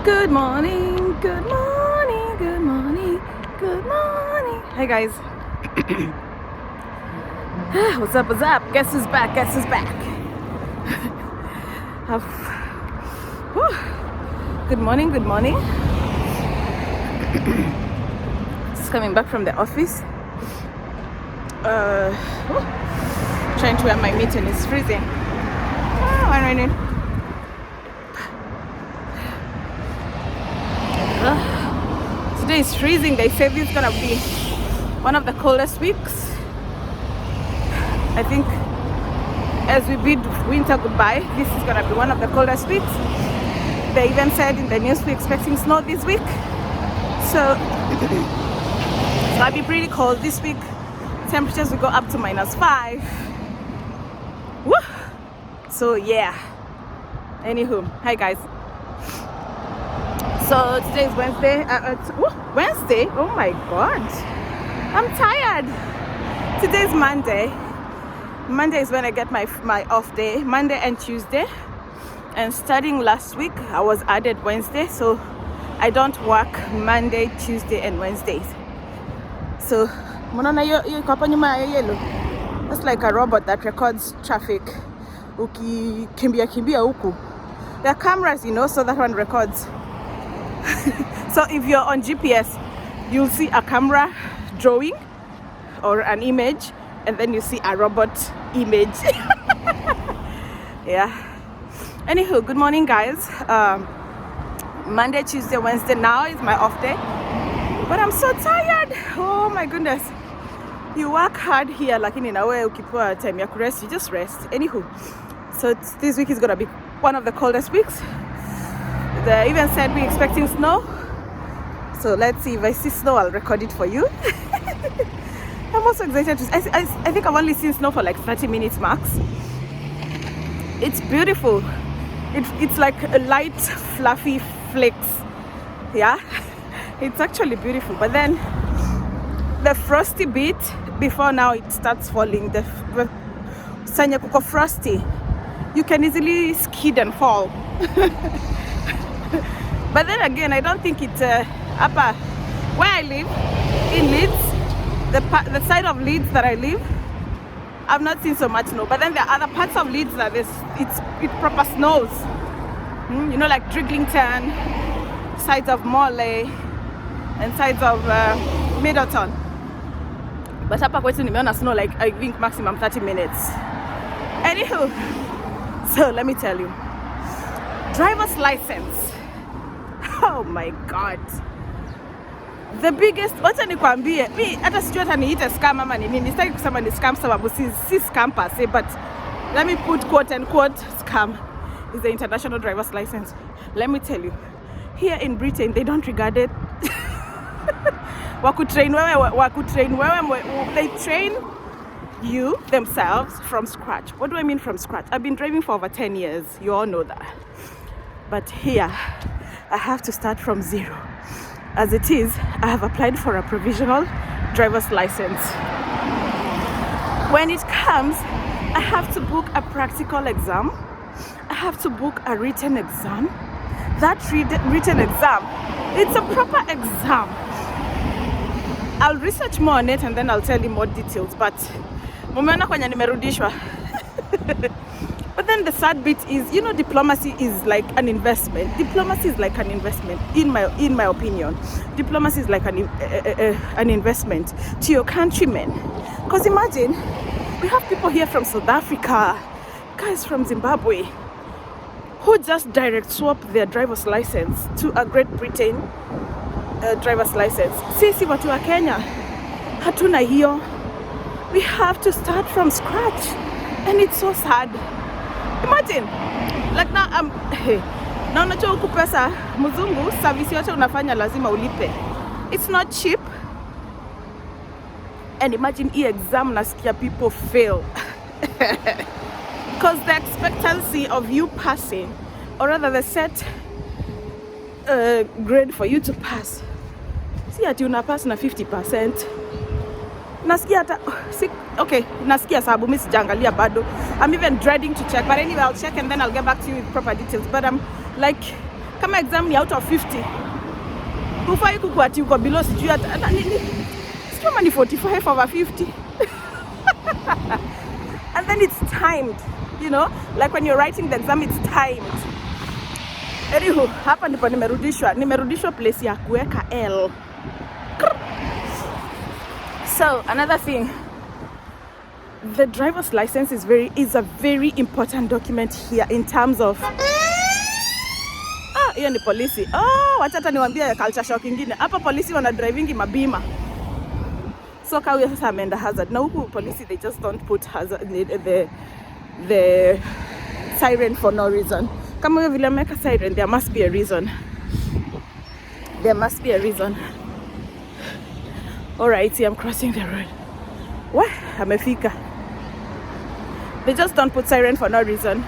Good morning, good morning, good morning, good morning. Hey guys. What's up, what's up? Guess who's back, guess who's back? Good morning, good morning. Just coming back from the office. Trying to wear my mitten, it's freezing. I'm raining. Today is freezing. They say this is gonna be one of the coldest weeks. I think as we bid winter goodbye, this is gonna be one of the coldest weeks. They even said in the news we're expecting snow this week. So it's gonna be pretty cold this week. Temperatures will go up to -5. Woo! So yeah. Anywho, hi guys. So today is Wednesday. Wednesday? Oh my god. I'm tired. Today is Monday. Monday is when I get my off day. Monday and Tuesday. And starting last week, I was added Wednesday. So I don't work Monday, Tuesday, and Wednesdays. So, that's like a robot that records traffic. Kimbia huku. There are cameras, you know, so that one records. So if you're on GPS, you'll see a camera drawing or an image, and then you see a robot image. Yeah. Anywho, good morning guys. Monday, Tuesday, Wednesday now is my off day, but I'm so tired. Oh my goodness. You work hard here, like in a way, ukipewa time ya rest, you just rest. Anywho, so this week is gonna be one of the coldest weeks. They even said we're expecting snow. So let's see, if I see snow, I'll record it for you. I'm also excited to I think I've only seen snow for like 30 minutes max. It's beautiful. It's like a light, fluffy flakes. Yeah, it's actually beautiful. But then the frosty bit before now it starts falling. The sanya kuko frosty. You can easily skid and fall. But then again, I don't think it's upper where I live in Leeds, the side of Leeds that I live, I've not seen so much snow. But then there are other parts of Leeds that it proper snows. You know, like Driglington, sides of Morley, and sides of Middleton. But hapa kwetu nimeona snow like I think maximum 30 minutes. Anywho, so let me tell you, driver's license. Oh my god. The biggest, wacha nikwambie, mi hata sijui hata niite scam ama ni nini. Sitaki kusema ni scam sababu si scam per se, but let me put quote and quote scam is the international driver's license. Let me tell you, here in Britain they don't regard it. They train you themselves from scratch. What do I mean from scratch? I've been driving for over 10 years. You all know that. But here I have to start from zero. As it is, I have applied for a provisional driver's license. When it comes, I have to book a practical exam. I have to book a written exam. That written exam, it's a proper exam. I'll research more on it and then I'll tell you more details. But mumeona kwenye nimerudishwa. But then the sad bit is, you know, diplomacy is like an investment. Diplomacy is like an investment, in my opinion. Diplomacy is like an investment to your countrymen. Because imagine, we have people here from South Africa, guys from Zimbabwe, who just direct swap their driver's license to a Great Britain driver's license. Sisi watu wa Kenya, hatuna hiyo. We have to start from scratch. And it's so sad. Imagine, like now na unajua huku pesa mzungu service yote unafanya lazima ulipe. It's not cheap. And imagine hii exam nasikia people fail. Because the expectancy of you passing, or rather the set grade for you to pass, si ati una pass na 50%. Nasikia hata okay, nasikia sababu mimi sijaangalia bado. I'm even dreading to check, but anyway I'll check and then I'll get back to you with proper details. But I'm like Kama exam ni out of 50. Hufai kukuati uko below sijui hata nini. Sijui ni 45 over 50. And then it's timed, you know, like when you're writing the exam, it's timed. Anywho, hapa ndipo nimerudishwa place ya kuweka L. So another thing, the driver's license is a very important document here in terms of hiyo ni polisi. Wacha niwaambie culture shock ingine. Hapa polisi wana drivingi mabima. So kawa sasa ameenda hazard. Na huku polisi they just don't put hazard the siren for no reason. Kama vile ameweka siren, there must be a reason. There must be a reason. Alright, I'm crossing the road. What? Amefika. They just don't put siren for no reason.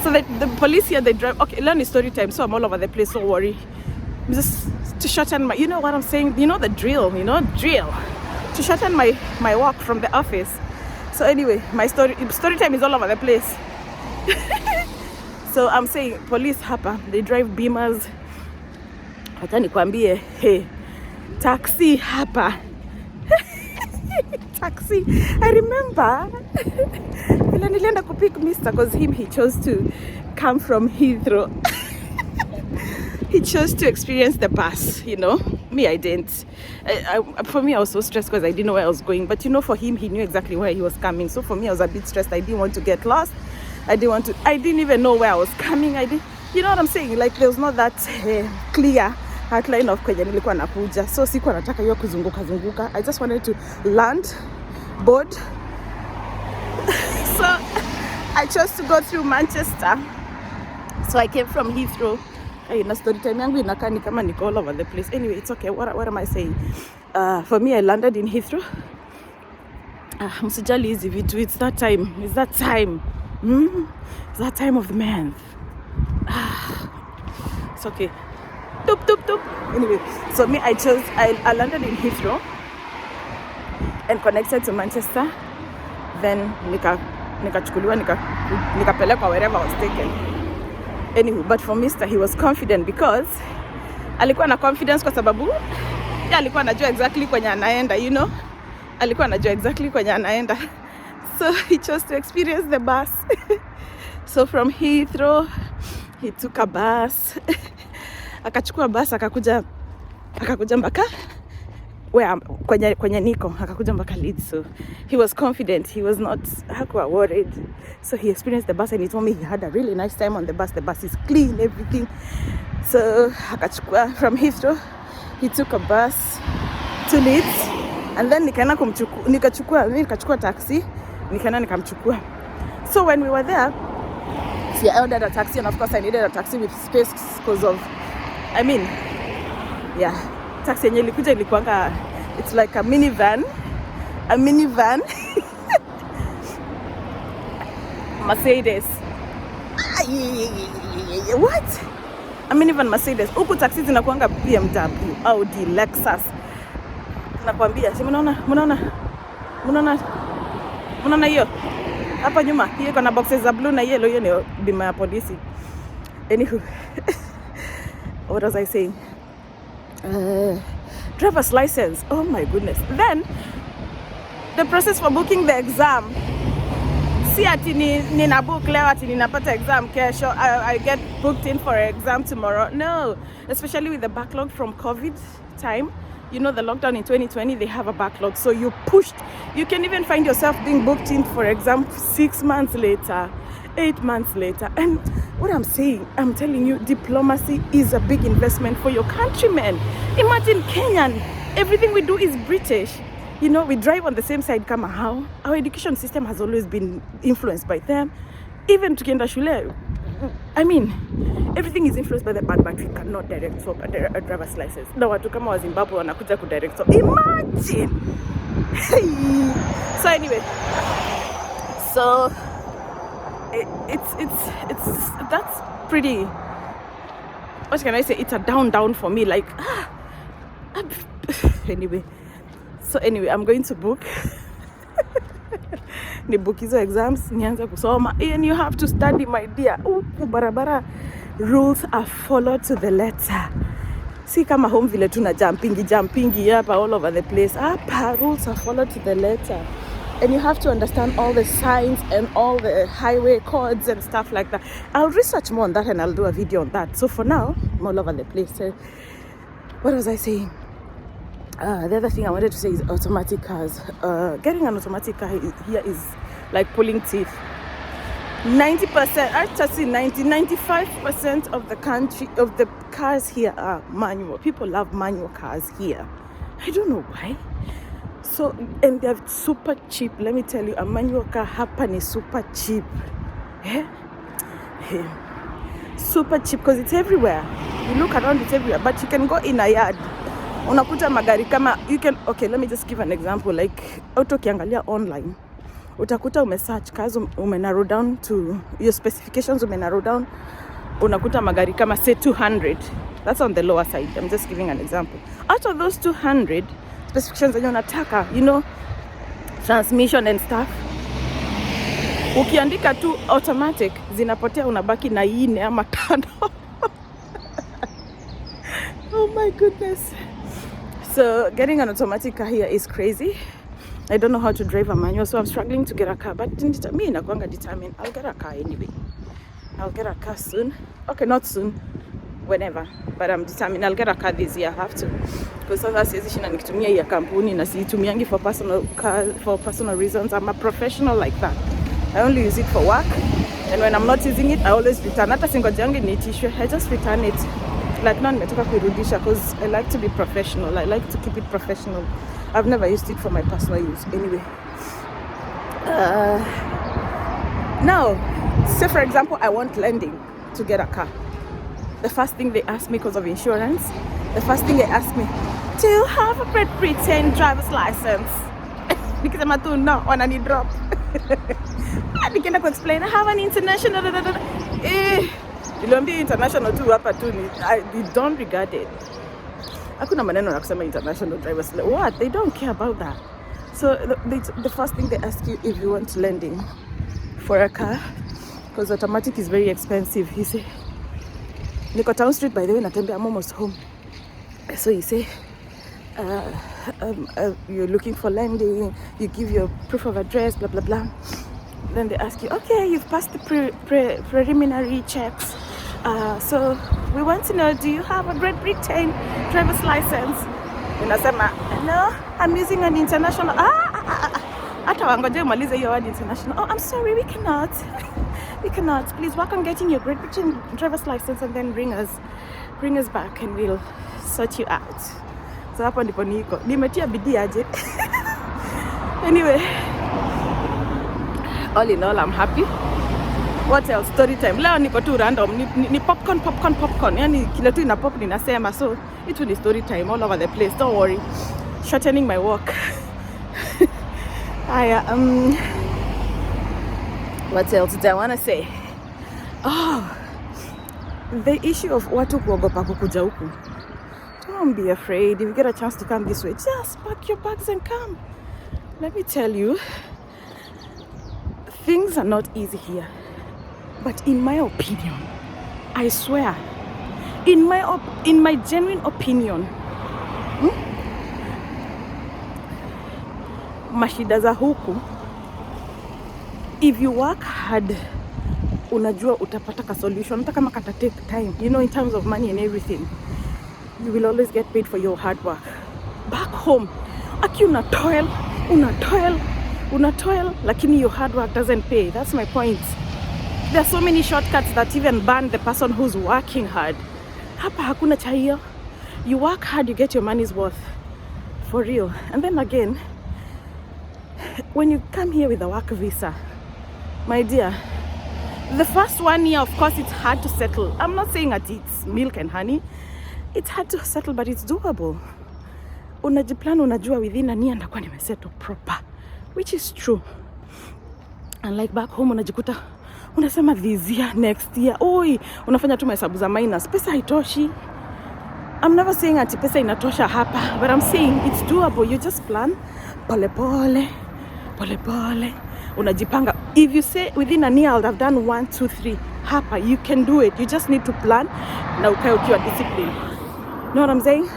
So the police here, they drive. Okay, learn is story time, so I'm all over the place, don't worry. Just to shorten my, you know what I'm saying? You know the drill, drill. To shorten my walk from the office. So anyway, my story time is all over the place. So I'm saying, police hapa, they drive beamers. Hata nikwambie, hey, taxi hapa. Taxi. I remember nilienda kupick Mr. because he chose to come from Heathrow. He chose to experience the bus, you know. Me, I didn't. For me, I was so stressed because I didn't know where I was going. But you know, for him, he knew exactly where he was coming. So for me, I was a bit stressed. I didn't want to get lost. I didn't even know where I was coming. You know what I'm saying? Like there was not that clear outline of kwenye nilikuwa nakuja. So sikuwa nataka hiyo kuzunguka. I just wanted to land, board. So I chose to go through Manchester. So I came from Heathrow. Na story time yangu inakaa ni kama niko all over the place. Anyway, it's okay. What am I saying? For me, I landed in Heathrow. Msijali hizi vitu. It's that time. It's that time. It's that time of the month. It's okay. Toop. Anyway, so me, I landed in Heathrow and connected to Manchester. Then nikachukuliwa nikapelekwa wherever I was taken. Anyway, but for Mr. he was confident because alikuwa na confidence kwa sababu alikuwa anajua exactly kwenye anaenda, you know. Alikuwa anajua exactly kwenye anaenda. So he chose to experience the bus. So from Heathrow, he took a bus. Akachukua bus akakuja mpaka kwenye niko, akakuja mpaka Leeds. So he was confident, he was not hakuwa worried. So he experienced the bus and he told me he had a really nice time on the bus. The bus is clean, everything. So akachukua from Heathrow, he took a bus to Leeds. And then nikachukua taxi, nikamchukua. So when we were there, see, I ordered a taxi, and of course I needed a taxi with space because of, taxi yenye ilikuja ilikuanga, it's like a minivan. Mercedes. What? A minivan Mercedes. Huku taxi zinakuanga BMW, Audi, Lexus. Nakwambia, si mnaona hiyo? Hapa nyuma, hiyo kuna boxes za blue na yellow, hiyo ni bima ya polisi. Anywho. What was I saying? Driver's license. Oh my goodness. Then the process for booking the exam. Si ati nina book leo ati ninapata exam kesho. I get booked in for an exam tomorrow. No, especially with the backlog from COVID time. You know, the lockdown in 2020, they have a backlog. So you can even find yourself being booked in for exam 6 months later, 8 months later. And what I'm saying, I'm telling you, diplomacy is a big investment for your countrymen. Imagine Kenyan, everything we do is British. You know, we drive on the same side kama how. Our education system has always been influenced by them. Even tukienda shule, everything is influenced by the bad, but we cannot direct swap a driver's license. Na watu kama wa Zimbabwe wanakuja ku direct swap. Imagine! So anyway, so it's that's pretty, what can I say, it's a down for me, like anyway, I'm going to book ni book hizo exams, nianze kusoma, and you have to study, my dear. Barabara rules are followed to the letter. See kama home vile tuna jumpingi hapa all over the place. Hapa rules are followed to the letter. And you have to understand all the signs and all the highway codes and stuff like that. I'll research more on that and I'll do a video on that. So for now, I'm all over the place. So what was I saying? The other thing I wanted to say is automatic cars. Getting an automatic car here is like pulling teeth. 90%, actually 95% of the cars here are manual. People love manual cars here. I don't know why. So, and they're super cheap. Let me tell you, a manual car hapa ni super cheap. Super cheap because it's everywhere. You look around, it's everywhere. But you can go in a yard. Unakuta magari kama, you can, okay, let me just give an example. Like, auto kiangalia online. Utakuta umesearch cars, umenarrow down to your specifications, umenarrow down. Unakuta magari kama say 200. That's on the lower side. I'm just giving an example. Out of those 200 specifications zenye unataka, you know, transmission and stuff, ukiandika tu automatic, zinapotea unabaki na 4 ama 5. Oh my goodness. So getting an automatic car here is crazy. I don't know how to drive a manual, so I'm struggling to get a car. But me nakuanga determined. I'll get a car anyway. I'll get a car soon. Okay, not soon. Whenever. But I'm determined. I'll get a car this year. I have to. Because sasa siwezi shinda nikitumia ya kampuni na siitumiangi for personal reasons. I'm a professional like that. I only use it for work. And when I'm not using it, I always return. Hata singojangi niitishwe. I just return it. Like now nimetoka kuirudisha because I like to be professional. I like to keep it professional. I've never used it for my personal use anyway. Now, say for example, I want lending to get a car. The first thing they ask me because of insurance, the first thing they ask me, do you have a Great Britain driver's license? Because I'm not no, wanna drop. I can explain, I have an international. Ilombi international too hapa tu ni, I don't regard it. Hakuna maneno na kusema international drivers. What? They don't care about that. So the first thing they ask you if you want lending for a car, because automatic is very expensive. You say, Niko Town Street by the way, natembea, I'm almost home. So you say, you're looking for lending, you give your proof of address, blah, blah, blah. Then they ask you, okay, you've passed the preliminary checks. So we want to know, do you have a Great Britain driver's license? Unasema, no, I'm using an international. Hata wangoje umalize hiyo word international. Oh, I'm sorry, we cannot. We cannot. Please work on getting your Great Britain driver's license and then bring us back and we'll sort you out. So hapo ndipo niko. Nimetia bidii aje. Anyway, all in all, I'm happy. What else? Story time. Leo niko tu random. Ni popcorn. Yani kila tu ina pop ninasema. So it will be story time all over the place. Don't worry. Shortening my walk. What else did I want to say? Oh, the issue of watu kuogopa kukuja huku. Don't be afraid. If you get a chance to come this way, just pack your bags and come. Let me tell you, things are not easy here. But in my opinion, I swear, in my genuine opinion, mashida za huku, if you work hard, unajua utapata ka solution. Hata kama kata take time, you know, in terms of money and everything, you will always get paid for your hard work. Back home, aki una toil, lakini your hard work doesn't pay. That's my point. There are so many shortcuts that even ban the person who's working hard. Hapa hakuna cha hiyo. You work hard, you get your money's worth. For real. And then again, when you come here with a work visa, my dear, the first 1 year, of course, it's hard to settle. I'm not saying that it's milk and honey. It's hard to settle, but it's doable. Unajiplan, unajua within a year ndakuwa nimesettle proper, which is true. And like back home, unajikuta unasema this year, next year, oi, unafanya tu mahesabu za minus. Pesa haitoshi. I'm never saying ati pesa inatosha hapa, but I'm saying it's doable. You just plan pole pole. Unajipanga. If you say within a year I'll have done 1, 2, 3, hapa, you can do it. You just need to plan. Na ukae ukiwa discipline. Know what I'm saying?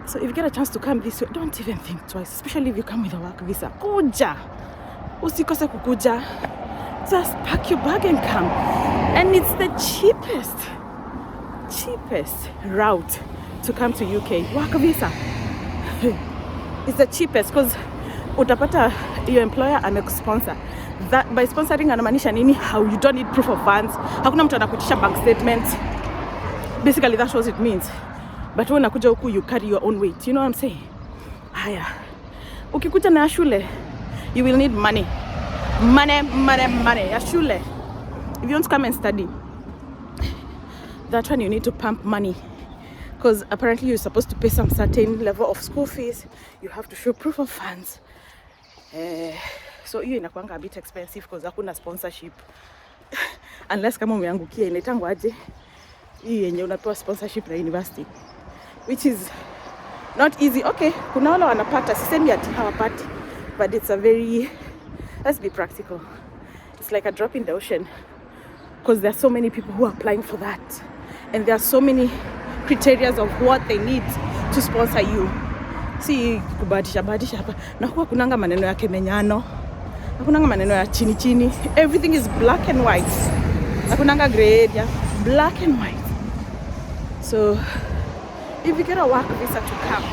So if you get a chance to come this way, don't even think twice, especially if you come with a work visa. Kuja. Usikose kukuja. Just pack your bag and come. And it's the cheapest route to come to UK. Work visa. It's the cheapest because utapata your employer anakusponsor. That by sponsoring anamaanisha nini? How you don't need proof of funds. Hakuna mtu anakutisha bank statement. Basically that's what it means. But when unakuja huku you carry your own weight. You know what I'm saying? Haya. Ukikuja na shule, you will need money. Money. Ya shule. If you want to come and study, that one you need to pump money. Because apparently you're supposed to pay some certain level of school fees. You have to show proof of funds. So hiyo inakuanga a bit expensive because hakuna sponsorship. Unless kama umeangukia inaitangwa aje? Hii yenye unapewa sponsorship na university. Which is not easy. Okay, kuna wale wanapata, sisemi ati hawapati. But it's a very, let's be practical. It's like a drop in the ocean. Because there are so many people who are applying for that. And there are so many criteria of what they need to sponsor you. Si kubahatisha hapa. Na huwa kunanga maneno ya kemenyano. Hakunanga maneno ya chini. Everything is black and white. Hakunanga gray area. Black and white. So, if you get a work visa to come,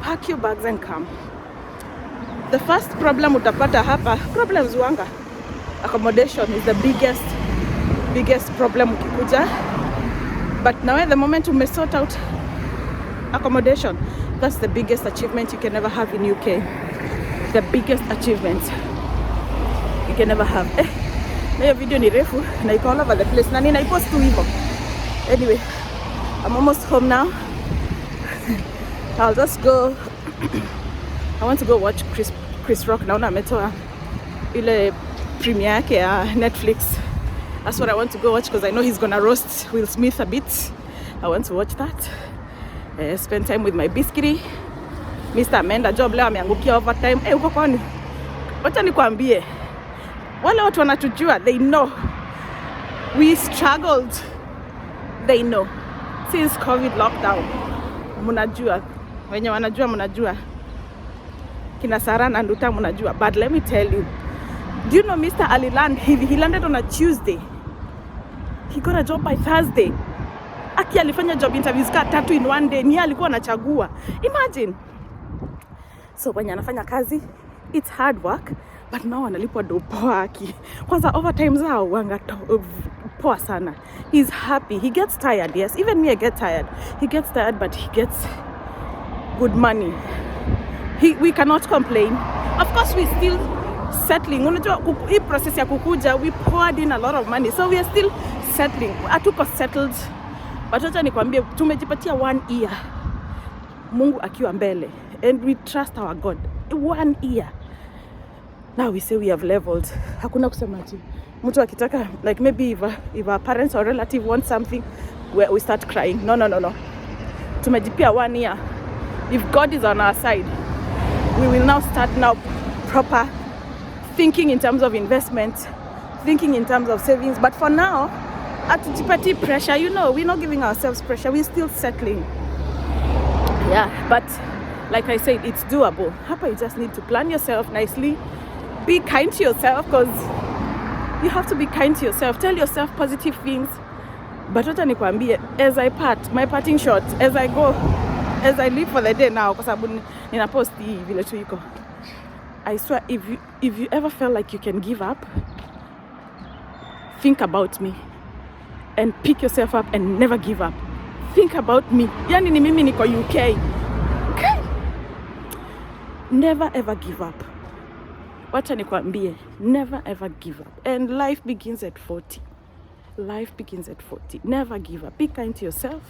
pack your bags and come. The first problem utapata hapa, problems wanga. Accommodation is the biggest problem ukikuja. But now at the moment you may sort out accommodation. That's the biggest achievement you can ever have in UK. The biggest achievement you can ever have. Na hiyo video ni refu na iko all over the place. Na ninaipost tu hivyo. Anyway, I'm almost home now. I'll just go. I want to go watch Chris Rock. Naona ametoa ile premiere yake ya Netflix. That's what I want to go watch because I know he's gonna roast Will Smith a bit. I want to watch that. Spend time with my biscuity. Mr. Amenda job leo ameangukia overtime. Uko kwani? Wacha nikwambie. Wale watu wanatujua, they know. We struggled. They know. Since COVID lockdown. Munajua. Wenye wanajua munajua. Kina Sarah na Nduta munajua. But let me tell you. Do you know Mr. Ali land? He landed on a Tuesday. He got a job by Thursday. Aki alifanya job interviews ka 3 in one day. Ni alikuwa anachagua. Imagine. So when anafanya kazi, it's hard work, but now analipwa do poa aki. Kwanza overtime zao wanga poa sana. He's happy. He gets tired, yes. Even me, I get tired. He gets tired, but he gets good money. We cannot complain. Of course, we still settling. Unajua hii process ya kukuja, we poured in a lot of money. So we are still settling. Hatuko settled. But wacha nikwambie tumejipatia 1 year. Mungu akiwa mbele. And we trust our God. 1 year. Now we say we have leveled. Hakuna kusema ati. Mtu akitaka, like maybe if our parents or relative want something, we start crying. No. Tumejipia 1 year. If God is on our side, we will now start proper thinking in terms of investment, thinking in terms of savings. But for now, atujipati pressure, you know, we're not giving ourselves pressure. We're still settling. Yeah, but like I said, it's doable. Hapa you just need to plan yourself nicely. Be kind to yourself because you have to be kind to yourself. Tell yourself positive things. But wacha nikwambie, as I part, my parting shot, as I go, as I leave for the day now, kwa sababu nina post hii vile tu iko. I swear, if you ever feel like you can give up, think about me and pick yourself up and never give up. Think about me. Yani ni mimi niko UK. Okay? Never ever give up. Wacha nikwambie, never ever give up. And life begins at 40. Life begins at 40. Never give up. Be kind to yourself.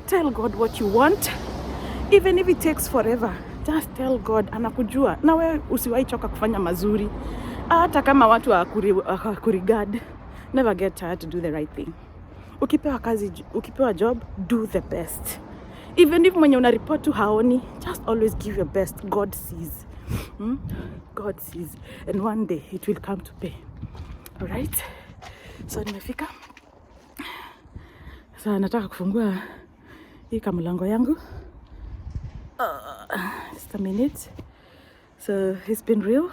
Tell God what you want. Even if it takes forever, just tell God, anakujua. Na wewe usiwahi choka kufanya mazuri. Hata kama watu hawakurigard, never get tired to do the right thing. Ukipewa kazi, ukipewa job, do the best. Even if mwenye una report to haoni, just always give your best. God sees. God sees, and one day it will come to pay. All right, so nimefika. Sasa nataka kufungua hii kamlango yangu. Just a minute. So it's been real.